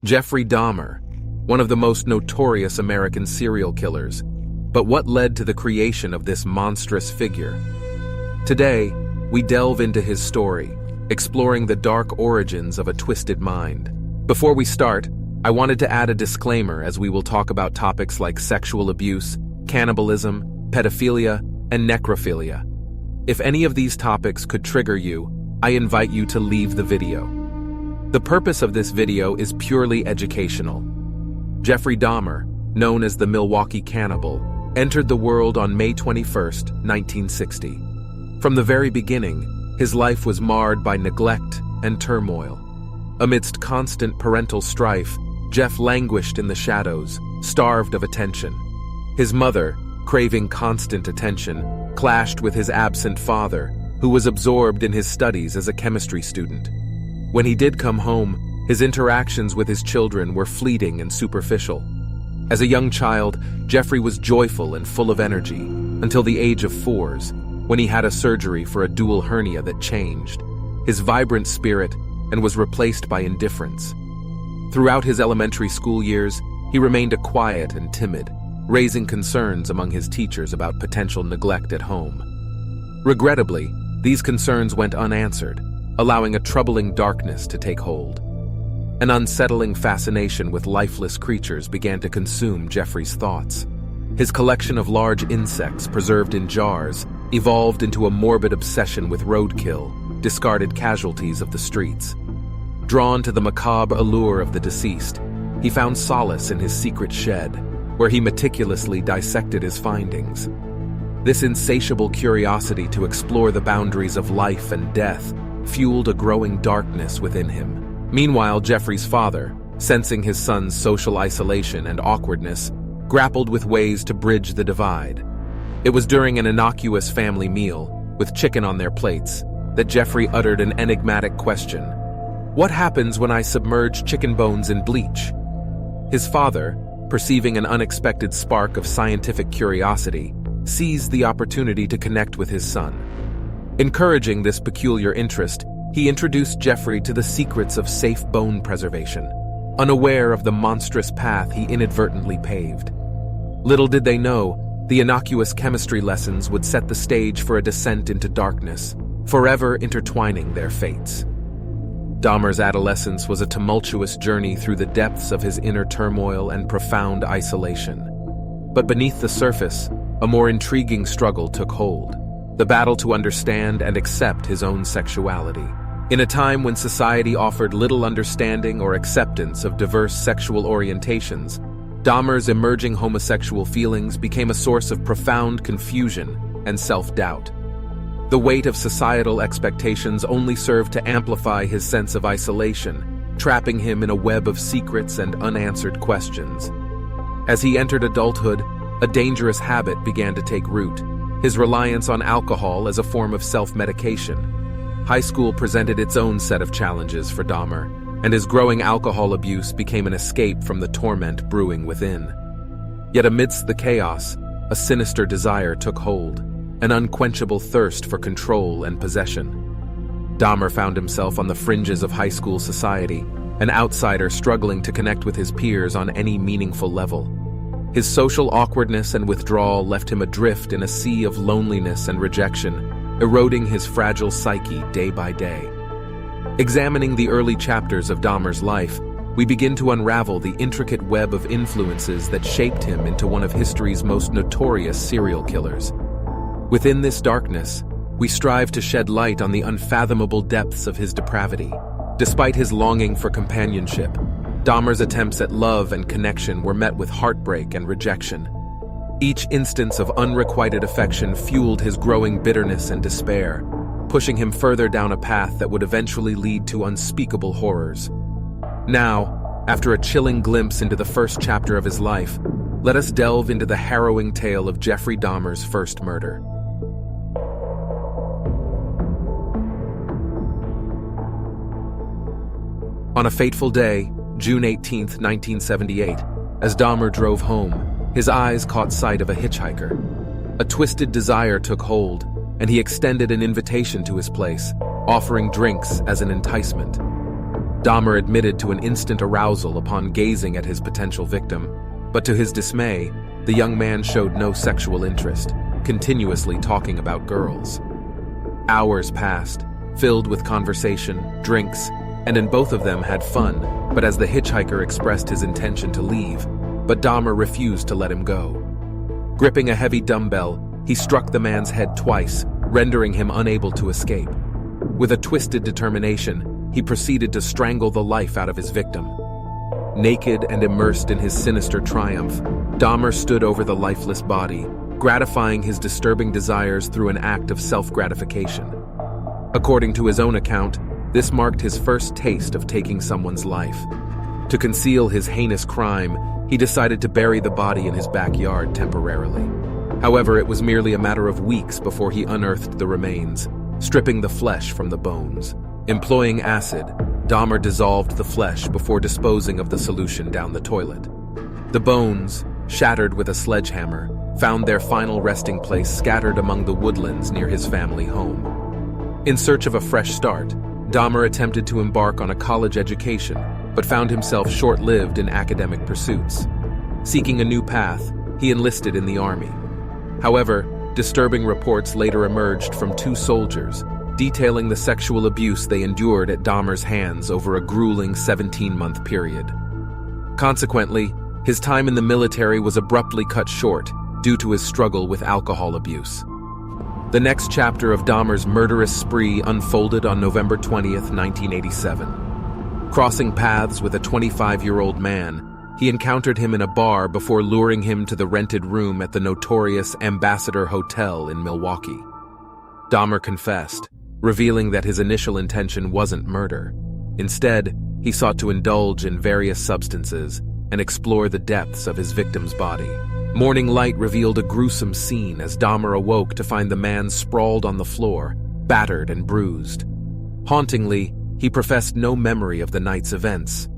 Jeffrey Dahmer, one of the most notorious American serial killers. But what led to the creation of this monstrous figure? Today, we delve into his story, exploring the dark origins of a twisted mind. Before we start, I wanted to add a disclaimer, as we will talk about topics like sexual abuse, cannibalism, pedophilia, and necrophilia. If any of these topics could trigger you, I invite you to leave the video. The purpose of this video is purely educational. Jeffrey Dahmer, known as the Milwaukee Cannibal, entered the world on May 21, 1960. From the very beginning, his life was marred by neglect and turmoil. Amidst constant parental strife, Jeff languished in the shadows, starved of attention. His mother, craving constant attention, clashed with his absent father, who was absorbed in his studies as a chemistry student. When he did come home, his interactions with his children were fleeting and superficial. As a young child, Jeffrey was joyful and full of energy, until the age of 4, when he had a surgery for a dual hernia that changed his vibrant spirit and was replaced by indifference. Throughout his elementary school years, he remained a quiet and timid, raising concerns among his teachers about potential neglect at home. Regrettably, these concerns went unanswered, allowing a troubling darkness to take hold. An unsettling fascination with lifeless creatures began to consume Jeffrey's thoughts. His collection of large insects preserved in jars evolved into a morbid obsession with roadkill, discarded casualties of the streets. Drawn to the macabre allure of the deceased, he found solace in his secret shed, where he meticulously dissected his findings. This insatiable curiosity to explore the boundaries of life and death fueled a growing darkness within him. Meanwhile, Jeffrey's father, sensing his son's social isolation and awkwardness, grappled with ways to bridge the divide. It was during an innocuous family meal, with chicken on their plates, that Jeffrey uttered an enigmatic question. "What happens when I submerge chicken bones in bleach?" His father, perceiving an unexpected spark of scientific curiosity, seized the opportunity to connect with his son. Encouraging this peculiar interest, he introduced Jeffrey to the secrets of safe bone preservation, unaware of the monstrous path he inadvertently paved. Little did they know, the innocuous chemistry lessons would set the stage for a descent into darkness, forever intertwining their fates. Dahmer's adolescence was a tumultuous journey through the depths of his inner turmoil and profound isolation. But beneath the surface, a more intriguing struggle took hold: the battle to understand and accept his own sexuality. In a time when society offered little understanding or acceptance of diverse sexual orientations, Dahmer's emerging homosexual feelings became a source of profound confusion and self-doubt. The weight of societal expectations only served to amplify his sense of isolation, trapping him in a web of secrets and unanswered questions. As he entered adulthood, a dangerous habit began to take root: his reliance on alcohol as a form of self-medication. High school presented its own set of challenges for Dahmer, and his growing alcohol abuse became an escape from the torment brewing within. Yet amidst the chaos, a sinister desire took hold, an unquenchable thirst for control and possession. Dahmer found himself on the fringes of high school society, an outsider struggling to connect with his peers on any meaningful level. His social awkwardness and withdrawal left him adrift in a sea of loneliness and rejection, eroding his fragile psyche day by day. Examining the early chapters of Dahmer's life, we begin to unravel the intricate web of influences that shaped him into one of history's most notorious serial killers. Within this darkness, we strive to shed light on the unfathomable depths of his depravity. Despite his longing for companionship, Dahmer's attempts at love and connection were met with heartbreak and rejection. Each instance of unrequited affection fueled his growing bitterness and despair, pushing him further down a path that would eventually lead to unspeakable horrors. Now, after a chilling glimpse into the first chapter of his life, let us delve into the harrowing tale of Jeffrey Dahmer's first murder. On a fateful day, June 18, 1978, as Dahmer drove home, his eyes caught sight of a hitchhiker. A twisted desire took hold, and he extended an invitation to his place, offering drinks as an enticement. Dahmer admitted to an instant arousal upon gazing at his potential victim, but to his dismay, the young man showed no sexual interest, continuously talking about girls. Hours passed, filled with conversation, drinks, and in both of them had fun, but as the hitchhiker expressed his intention to leave, but Dahmer refused to let him go. Gripping a heavy dumbbell, he struck the man's head twice, rendering him unable to escape. With a twisted determination, he proceeded to strangle the life out of his victim. Naked and immersed in his sinister triumph, Dahmer stood over the lifeless body, gratifying his disturbing desires through an act of self-gratification. According to his own account, this marked his first taste of taking someone's life. To conceal his heinous crime, he decided to bury the body in his backyard temporarily. However, it was merely a matter of weeks before he unearthed the remains, stripping the flesh from the bones. Employing acid, Dahmer dissolved the flesh before disposing of the solution down the toilet. The bones, shattered with a sledgehammer, found their final resting place scattered among the woodlands near his family home. In search of a fresh start, Dahmer attempted to embark on a college education, but found himself short-lived in academic pursuits. Seeking a new path, he enlisted in the army. However, disturbing reports later emerged from two soldiers, detailing the sexual abuse they endured at Dahmer's hands over a grueling 17-month period. Consequently, his time in the military was abruptly cut short due to his struggle with alcohol abuse. The next chapter of Dahmer's murderous spree unfolded on November 20th, 1987. Crossing paths with a 25-year-old man, he encountered him in a bar before luring him to the rented room at the notorious Ambassador Hotel in Milwaukee. Dahmer confessed, revealing that his initial intention wasn't murder. Instead, he sought to indulge in various substances and explore the depths of his victim's body. Morning light revealed a gruesome scene as Dahmer awoke to find the man sprawled on the floor, battered and bruised. Hauntingly, he professed no memory of the night's events.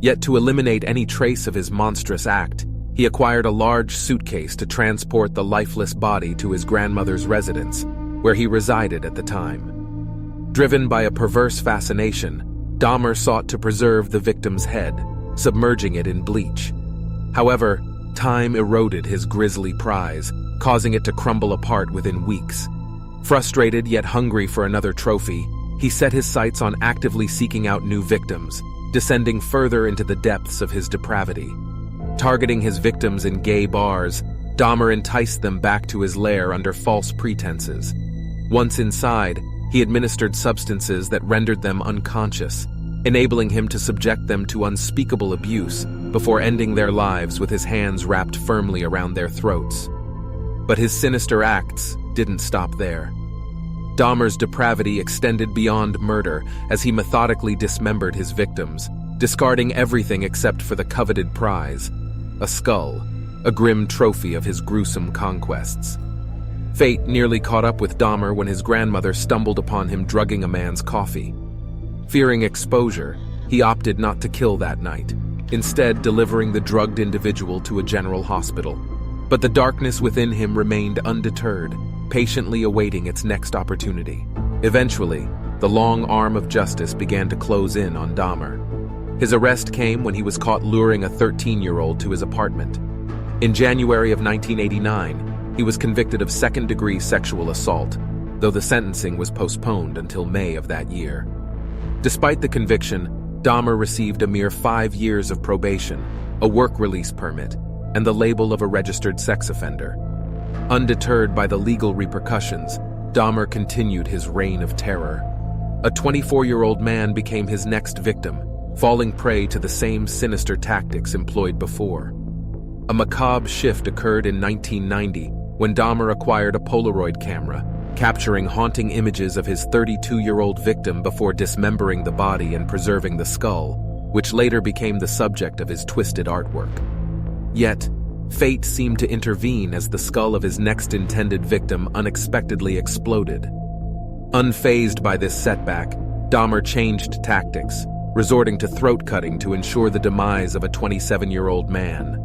Yet to eliminate any trace of his monstrous act, he acquired a large suitcase to transport the lifeless body to his grandmother's residence, where he resided at the time. Driven by a perverse fascination, Dahmer sought to preserve the victim's head, submerging it in bleach. However, time eroded his grisly prize, causing it to crumble apart within weeks. Frustrated yet hungry for another trophy, he set his sights on actively seeking out new victims, descending further into the depths of his depravity. Targeting his victims in gay bars, Dahmer enticed them back to his lair under false pretenses. Once inside, he administered substances that rendered them unconscious, enabling him to subject them to unspeakable abuse before ending their lives with his hands wrapped firmly around their throats. But his sinister acts didn't stop there. Dahmer's depravity extended beyond murder as he methodically dismembered his victims, discarding everything except for the coveted prize, a skull, a grim trophy of his gruesome conquests. Fate nearly caught up with Dahmer when his grandmother stumbled upon him drugging a man's coffee. Fearing exposure, he opted not to kill that night, instead delivering the drugged individual to a general hospital. But the darkness within him remained undeterred, patiently awaiting its next opportunity. Eventually, the long arm of justice began to close in on Dahmer. His arrest came when he was caught luring a 13-year-old to his apartment. In January of 1989, he was convicted of second-degree sexual assault, though the sentencing was postponed until May of that year. Despite the conviction, Dahmer received a mere 5 years of probation, a work release permit, and the label of a registered sex offender. Undeterred by the legal repercussions, Dahmer continued his reign of terror. A 24-year-old man became his next victim, falling prey to the same sinister tactics employed before. A macabre shift occurred in 1990 when Dahmer acquired a Polaroid camera, capturing haunting images of his 32-year-old victim before dismembering the body and preserving the skull, which later became the subject of his twisted artwork. Yet, fate seemed to intervene as the skull of his next intended victim unexpectedly exploded. Unfazed by this setback, Dahmer changed tactics, resorting to throat-cutting to ensure the demise of a 27-year-old man.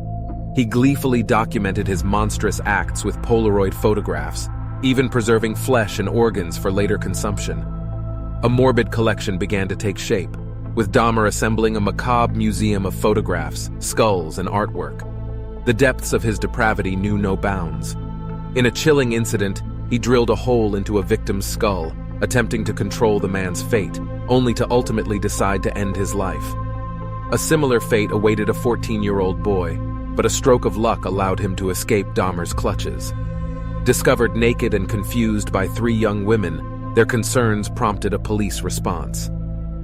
He gleefully documented his monstrous acts with Polaroid photographs, even preserving flesh and organs for later consumption. A morbid collection began to take shape, with Dahmer assembling a macabre museum of photographs, skulls, and artwork. The depths of his depravity knew no bounds. In a chilling incident, he drilled a hole into a victim's skull, attempting to control the man's fate, only to ultimately decide to end his life. A similar fate awaited a 14-year-old boy, but a stroke of luck allowed him to escape Dahmer's clutches. Discovered naked and confused by 3 young women, their concerns prompted a police response.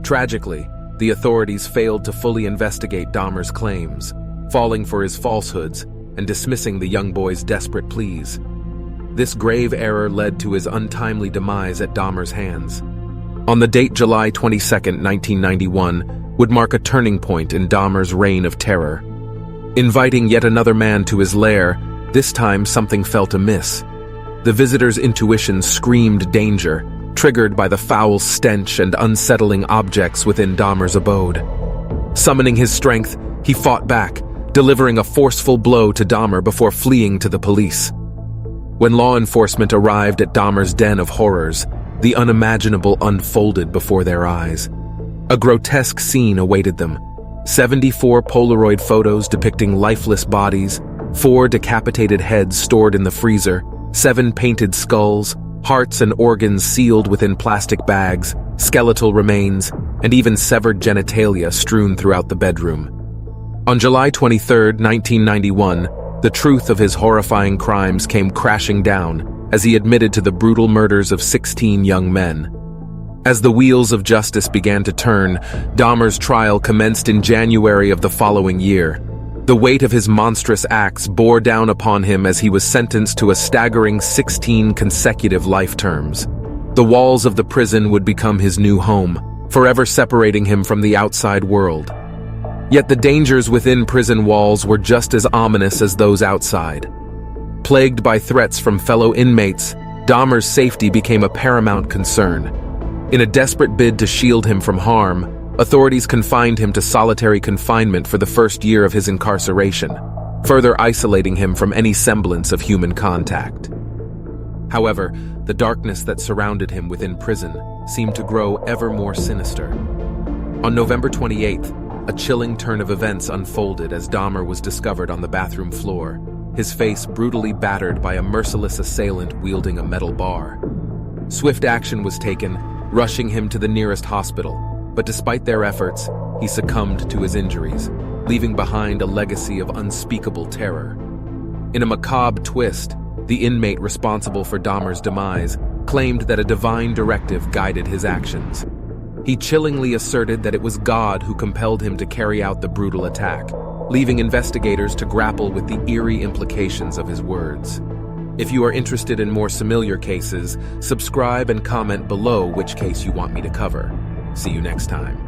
Tragically, the authorities failed to fully investigate Dahmer's claims, falling for his falsehoods and dismissing the young boy's desperate pleas. This grave error led to his untimely demise at Dahmer's hands. On the date July 22, 1991, would mark a turning point in Dahmer's reign of terror. Inviting yet another man to his lair, this time something felt amiss. The visitor's intuition screamed danger, triggered by the foul stench and unsettling objects within Dahmer's abode. Summoning his strength, he fought back, delivering a forceful blow to Dahmer before fleeing to the police. When law enforcement arrived at Dahmer's den of horrors, the unimaginable unfolded before their eyes. A grotesque scene awaited them. 74 Polaroid photos depicting lifeless bodies, 4 decapitated heads stored in the freezer, 7 painted skulls, hearts and organs sealed within plastic bags, skeletal remains, and even severed genitalia strewn throughout the bedroom. On July 23, 1991, the truth of his horrifying crimes came crashing down as he admitted to the brutal murders of 16 young men. As the wheels of justice began to turn, Dahmer's trial commenced in January of the following year. The weight of his monstrous acts bore down upon him as he was sentenced to a staggering 16 consecutive life terms. The walls of the prison would become his new home, forever separating him from the outside world. Yet the dangers within prison walls were just as ominous as those outside. Plagued by threats from fellow inmates, Dahmer's safety became a paramount concern. In a desperate bid to shield him from harm, authorities confined him to solitary confinement for the first year of his incarceration, further isolating him from any semblance of human contact. However, the darkness that surrounded him within prison seemed to grow ever more sinister. On November 28th, a chilling turn of events unfolded as Dahmer was discovered on the bathroom floor, his face brutally battered by a merciless assailant wielding a metal bar. Swift action was taken, rushing him to the nearest hospital, but despite their efforts, he succumbed to his injuries, leaving behind a legacy of unspeakable terror. In a macabre twist, the inmate responsible for Dahmer's demise claimed that a divine directive guided his actions. He chillingly asserted that it was God who compelled him to carry out the brutal attack, leaving investigators to grapple with the eerie implications of his words. If you are interested in more familiar cases, subscribe and comment below which case you want me to cover. See you next time.